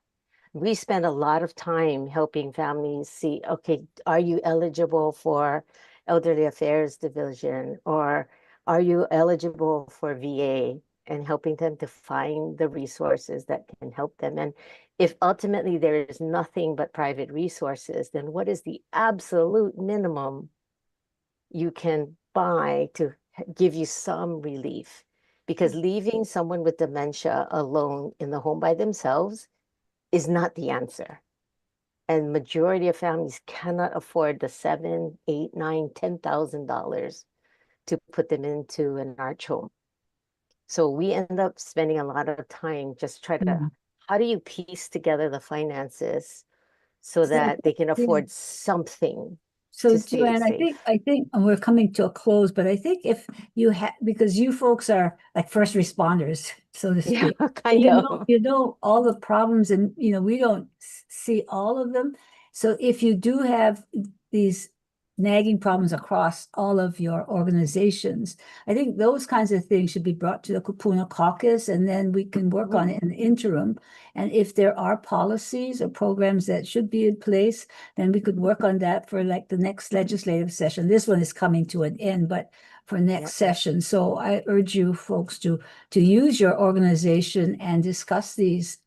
We spend a lot of time helping families see, okay, are you eligible for Elderly Affairs Division, or are you eligible for VA, and helping them to find the resources that can help them. And if ultimately there is nothing but private resources, then what is the absolute minimum you can buy to give you some relief? Because leaving someone with dementia alone in the home by themselves is not the answer. And majority of families cannot afford the $7, $8, $9, $10,000 to put them into an arch home. So we end up spending a lot of time just trying to, how do you piece together the finances so that they can afford something So to stay Joanne, safe? I think, and we're coming to a close, but I think if you have, because you folks are like first responders, so to Yeah, speak. kind of. You know all the problems, and we don't see all of them. So if you do have these nagging problems across all of your organizations, I think those kinds of things should be brought to the Kupuna Caucus, and then we can work on it in the interim. And if there are policies or programs that should be in place, then we could work on that for like the next legislative session. This one is coming to an end, but for next session. So I urge you folks to use your organization and discuss these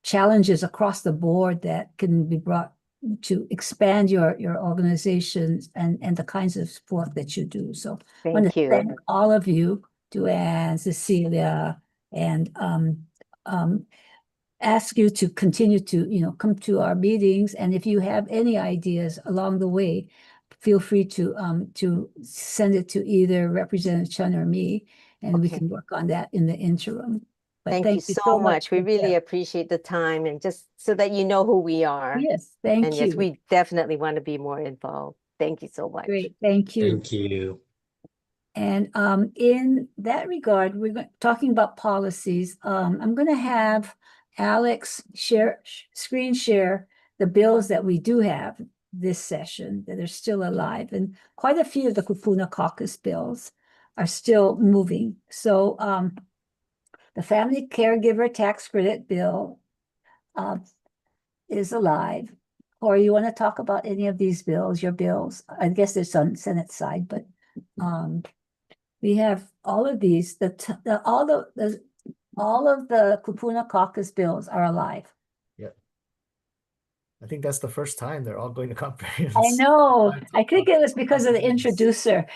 challenges across the board that can be brought to expand your organizations and the kinds of support that you do. So I want Thank to you. thank all of you, Joanne, Cecilia, and ask you to continue to come to our meetings. And if you have any ideas along the way, feel free to send it to either Representative Chun or me, and we Okay. can work on that in the interim. But Thank you so much. We for really that. appreciate the time and just so that you know who we are. Yes, And thank yes, you. we definitely want to be more involved. Thank you so much. Great, thank you. Thank you. And in that regard, talking about policies. I'm going to have Alex screen share the bills that we do have this session that are still alive, and quite a few of the Kupuna Caucus bills are still moving. So the Family Caregiver Tax Credit Bill is alive. Or you want to talk about any of these bills, your bills? I guess there's some Senate side, but we have all of these, all of the Kupuna Caucus bills are alive. I think that's the first time they're all going to conference. I know, I think it was because of the introducer.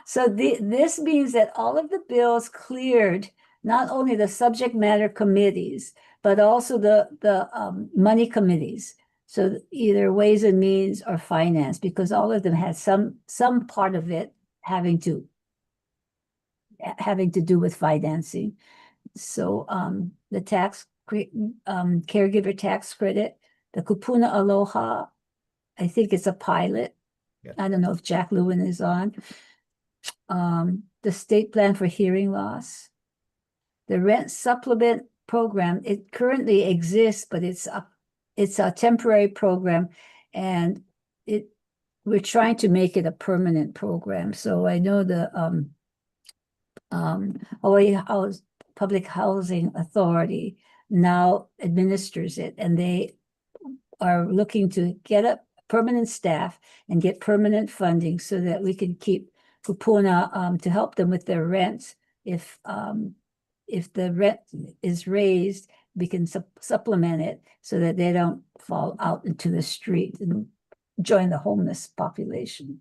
So this means that all of the bills cleared not only the subject matter committees, but also the money committees. So either Ways and Means or Finance, because all of them had some part of it having to do with financing. So the caregiver tax credit, the Kupuna Aloha, I think it's a pilot. Yeah. I don't know if Jack Lewin is on. The state plan for hearing loss, the rent supplement program, it currently exists, but it's a temporary program, and we're trying to make it a permanent program. So I know the Hawaii Public Housing Authority now administers it, and they are looking to get a permanent staff and get permanent funding so that we can keep Kupuna to help them with their rent. If the rent is raised, we can supplement it so that they don't fall out into the street and join the homeless population.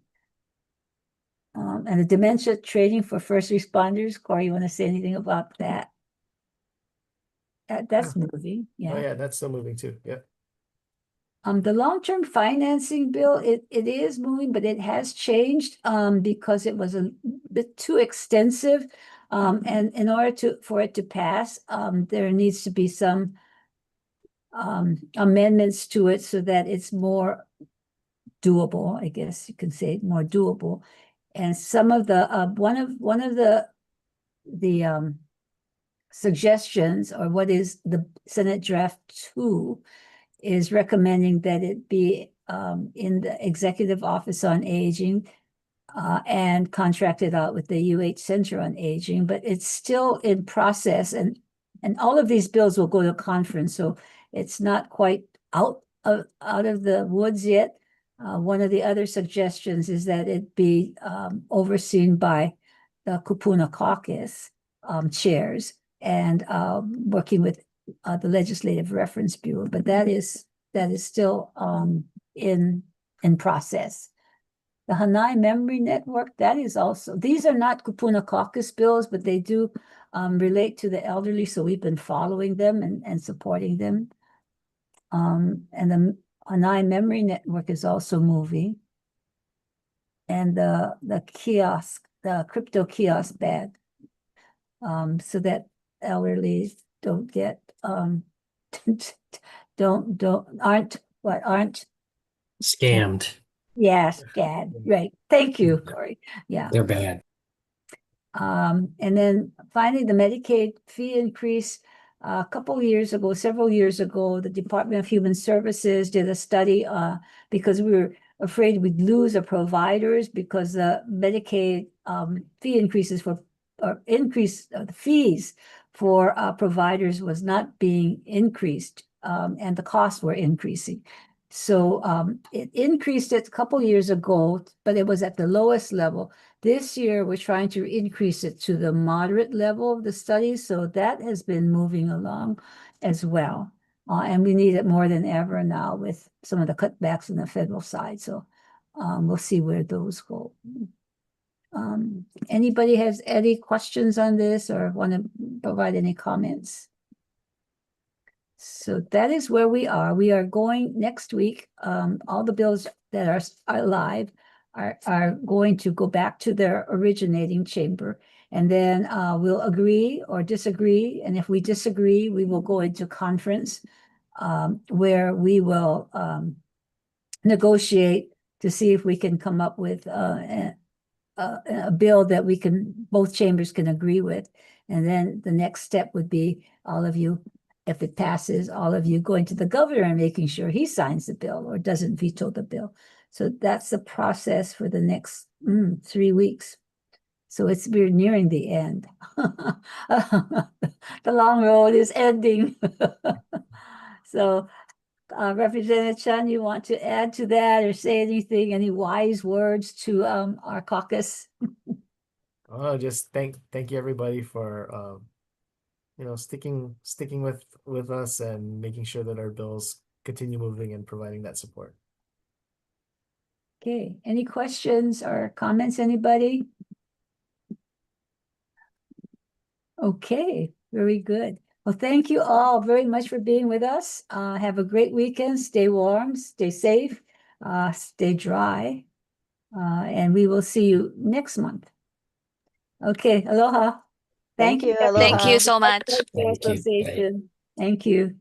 And the dementia training for first responders. Corey, you want to say anything about that? That's moving, Oh yeah, that's still moving too. Yeah. The long-term financing bill, it is moving, but it has changed because it was a bit too extensive. And in order for it to pass, there needs to be some amendments to it so that it's more doable, I guess you can say, more doable. And some of the one of the suggestions, or what is the Senate Draft 2, is recommending that it be in the Executive Office on Aging and contracted out with the UH Center on Aging, but it's still in process, and all of these bills will go to conference, so it's not quite out of the woods yet. One of the other suggestions is that it be overseen by the Kupuna Caucus chairs and working with the Legislative Reference Bureau, but that is still in process. The Hanai Memory Network, that is also, these are not Kupuna Caucus bills, but they do relate to the elderly, so we've been following them and supporting them. And the Hanai Memory Network is also moving. And the kiosk, the crypto kiosk bag, so that elderly don't get aren't Scammed. yes, Gad, right. Thank you, Corey. Yeah. They're bad. And then finally, the Medicaid fee increase. Several years ago, the Department of Human Services did a study because we were afraid we'd lose our providers because the Medicaid fee increases the fees for providers was not being increased, and the costs were increasing. So it increased it a couple years ago, but it was at the lowest level. This year, we're trying to increase it to the moderate level of the study. So that has been moving along as well. And we need it more than ever now with some of the cutbacks on the federal side. So we'll see where those go. Anybody has any questions on this or want to provide any comments? So that is where we are. We are going next week. All the bills that are live are going to go back to their originating chamber. And then we'll agree or disagree. And if we disagree, we will go into conference where we will negotiate to see if we can come up with a bill that we can, both chambers can agree with. And then the next step would be all of you, if it passes, all of you going to the governor and making sure he signs the bill or doesn't veto the bill. So that's the process for the next 3 weeks. So we're nearing the end. The long road is ending. So Representative Chun, you want to add to that or say anything, any wise words to our caucus? Oh, just thank you everybody for sticking with us and making sure that our bills continue moving and providing that support. Okay, any questions or comments, anybody? Okay, very good. Well, thank you all very much for being with us. Have a great weekend. Stay warm, stay safe, stay dry, and we will see you next month. Okay, aloha. Thank you, everyone. Thank you aloha. so much. Healthcare Thank you. Bye. Association. Thank you.